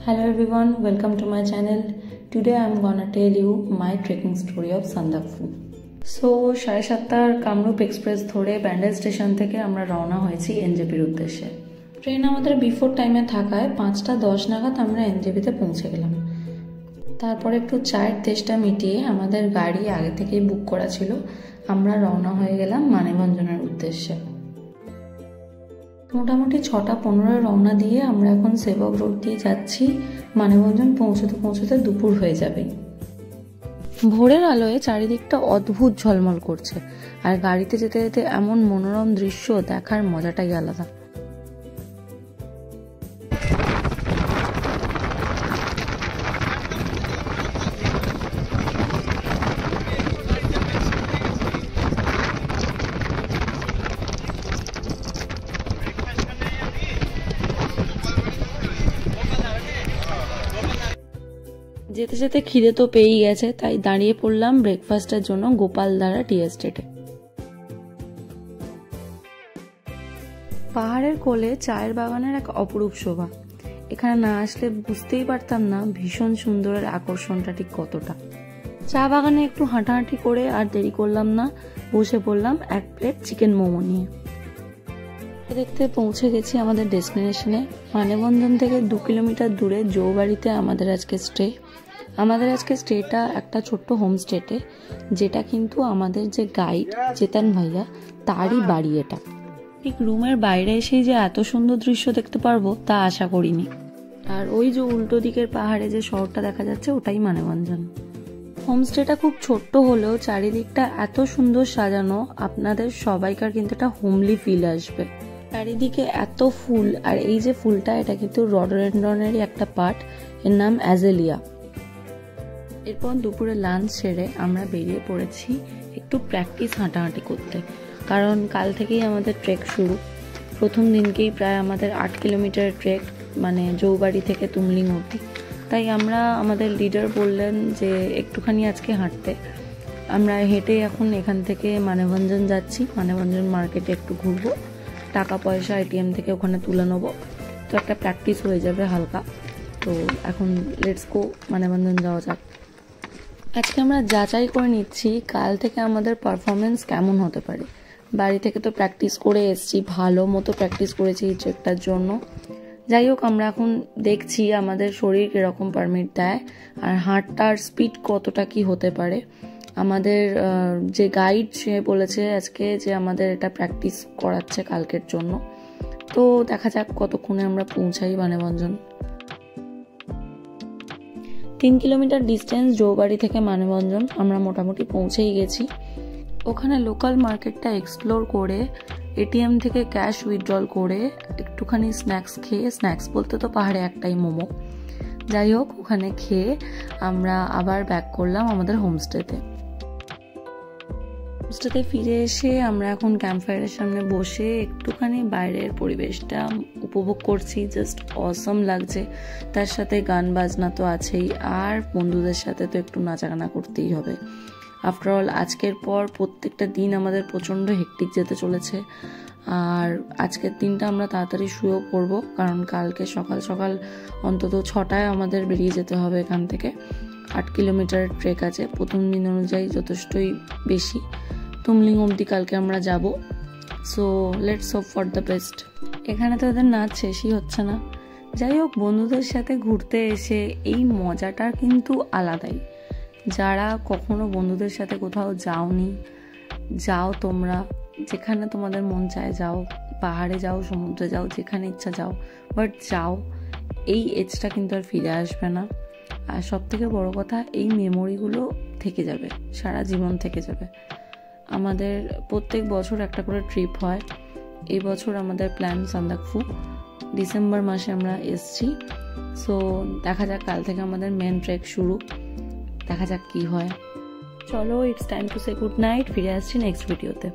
Hello everyone, welcome to my channel. Today I am gonna tell you my trekking story of Sandakphu. So 7:30 Kamrup express ধরে Bandel station থেকে আমরা রওনা হয়েছি এনজেপির উদ্দেশ্যে। Train আমাদের বিফোর টাইমে থাকায় 5:10 নাগাদ আমরা এনজেপিতে পৌঁছে গেলাম। তারপর একটু চায়ের তেষ্টা মিটিয়ে আমাদের গাড়ি আগে থেকেই বুক করা ছিল। আমরা রওনা হয়ে গেলাম মানেভঞ্জনের উদ্দেশ্যে। মোটামুটি 6:15 রওনা দিয়ে আমরা এখন সেবক রোড দিয়ে যাচ্ছি। মানেভঞ্জন পৌঁছতে পৌঁছতে দুপুর হয়ে যাবে। ভোরের আলোয় চারিদিকটা অদ্ভুত ঝলমল করছে, আর গাড়িতে যেতে যেতে এমন মনোরম দৃশ্য দেখার মজাটাই আলাদা। যেতে যেতে খিদে তো পেয়েই গেছে, তাই দাঁড়িয়ে পড়লাম ব্রেকফাস্টের জন্য গোপালধারা টি এস্টেটে। পাহাড়ের কোলে চায়ের বাগানের এক অপরূপ শোভা। এখানে না আসলে বুঝতেই পারতাম না ভীষণ সুন্দরের আকর্ষণটা ঠিক কতটা। চা বাগানে একটু হাঁটাহাঁটি করে আর দেরি করলাম না, বসে পড়লাম এক প্লেট চিকেন মোমো নিয়ে। দেখতে পৌঁছে গেছি আমাদের ডেস্টিনেশনে। মানেভঞ্জন থেকে 2 কিলোমিটার দূরে যৌবাড়িতে আমাদের আজকে স্টে। আমাদের আজকে স্টেটা একটা ছোট্ট হোমস্টেতে, যেটা কিন্তু আমাদের যে গাইড চেতন ভাইয়া তারই বাড়ি এটা। ঠিক রুমের বাইরে এসেই যে এত সুন্দর দৃশ্য দেখতে পারবো তা আশা করিনি। আর ওই যে উল্টো দিকের পাহাড়ে যে শহরটা দেখা যাচ্ছে ওটাই মানেভঞ্জন। হোমস্টেটা খুব ছোট্ট হলেও চারিদিকটা এত সুন্দর সাজানো, আপনাদের সবাইকার কিন্তু একটা হোমলি ফিল আসবে। চারিদিকে এত ফুল, আর এই যে ফুলটা এটা কিন্তু রডোডেনড্রনেরই একটা পার্ট, এর নাম অ্যাজেলিয়া। এরপর দুপুরে লাঞ্চ সেরে আমরা বেরিয়ে পড়েছি একটু প্র্যাকটিস হাঁটাহাঁটি করতে, কারণ কাল থেকেই আমাদের ট্রেক শুরু। প্রথম দিনকেই প্রায় আমাদের 8 কিলোমিটার ট্রেক, মানে যৌবাড়ি থেকে তুমলিং অবধি। তাই আমরা আমাদের লিডার বললেন যে একটুখানি আজকে হাঁটতে। আমরা হেঁটে এখন এখান থেকে মানেভঞ্জন যাচ্ছি। মানেভঞ্জন মার্কেটে একটু ঘুরবো, টাকা পয়সা এটিএম থেকে ওখানে তুলে নেবো, তো একটা প্র্যাকটিস হয়ে যাবে হালকা। তো এখন লেটস গো, মানেভঞ্জন যাওয়া যাক। আজকে আমরা যাচাই করে নিচ্ছি কাল থেকে আমাদের পারফরমেন্স কেমন হতে পারে। বাড়ি থেকে তো প্র্যাকটিস করে এসেছি, ভালো মতো প্র্যাকটিস করেছি এই ট্রেকটার জন্য। যাই হোক, আমরা এখন দেখছি আমাদের শরীর কীরকম পারমিট দেয়, আর হাঁটটার স্পিড কতটা কি হতে পারে। আমাদের যে গাইড সে বলেছে আজকে যে আমাদের এটা প্র্যাকটিস করাচ্ছে কালকের জন্য। তো দেখা যাক কতক্ষণে আমরা পৌঁছাই মানেভঞ্জন। 3 কিলোমিটার ডিস্টেন্স যৌবাড়ি থেকে মানেভঞ্জন, আমরা মোটামুটি পৌঁছেই গেছি। ওখানে লোকাল মার্কেটটা এক্সপ্লোর করে এটিএম থেকে ক্যাশ উইথড্রল করে একটুখানি স্ন্যাক্স খেয়ে, স্ন্যাক্স বলতে তো পাহাড়ে একটাই মোমো, যাই হোক ওখানে খেয়ে আমরা আবার ব্যাক করলাম আমাদের হোমস্টেতে। হোমস্টেতে ফিরে এসে আমরা এখন ক্যাম্পফায়ারের সামনে বসে একটুখানি বাইরের পরিবেশটা উপভোগ করছি। জাস্ট অসম লাগছে। তার সাথে গান বাজনা তো আছেই, আর বন্ধুদের সাথে তো একটু নাচাগানা করতেই হবে। আফটারঅল আজকের পর প্রত্যেকটা দিন আমাদের প্রচণ্ড হেক্টিক যেতে চলেছে। আর আজকের দিনটা আমরা তাড়াতাড়ি শুয়েও পড়বো, কারণ কালকে সকাল সকাল অন্তত 6টায় আমাদের বেরিয়ে যেতে হবে এখান থেকে। 8 কিলোমিটার ট্রেক আছে, প্রথম দিন অনুযায়ী যথেষ্টই বেশি। তুমলিং অবধি কালকে আমরা যাব। So let's hope for the best. এখানে তো এদের নাচ শেষই হচ্ছে না। যাই হোক, বন্ধুদের সাথে ঘুরতে এসে এই মজাটা কিন্তু আলাদাই। যারা কখনো বন্ধুদের সাথে কোথাও যাওনি, যাও তোমরা, যেখানে তোমাদের মন চায় যাও, পাহাড়ে যাও, সমুদ্রে যাও, যেখানে ইচ্ছা যাও, বাট যাও। এই এজটা কিন্তু আর ফিরে আসবে না। আর সব থেকে বড় কথা, এই মেমোরিগুলো থেকে যাবে, সারা জীবন থেকে যাবে। আমাদের প্রত্যেক বছর একটা করে ট্রিপ হয়। এই বছর আমাদের প্ল্যান সান্দাকফু। ডিসেম্বর মাসে আমরা এসছি। সো দেখা যাক, কাল থেকে আমাদের মেন ট্রেক শুরু, দেখা যাক কি হয়। চলো, it's time to say good night. ফিরে আসছি নেক্সট ভিডিওতে।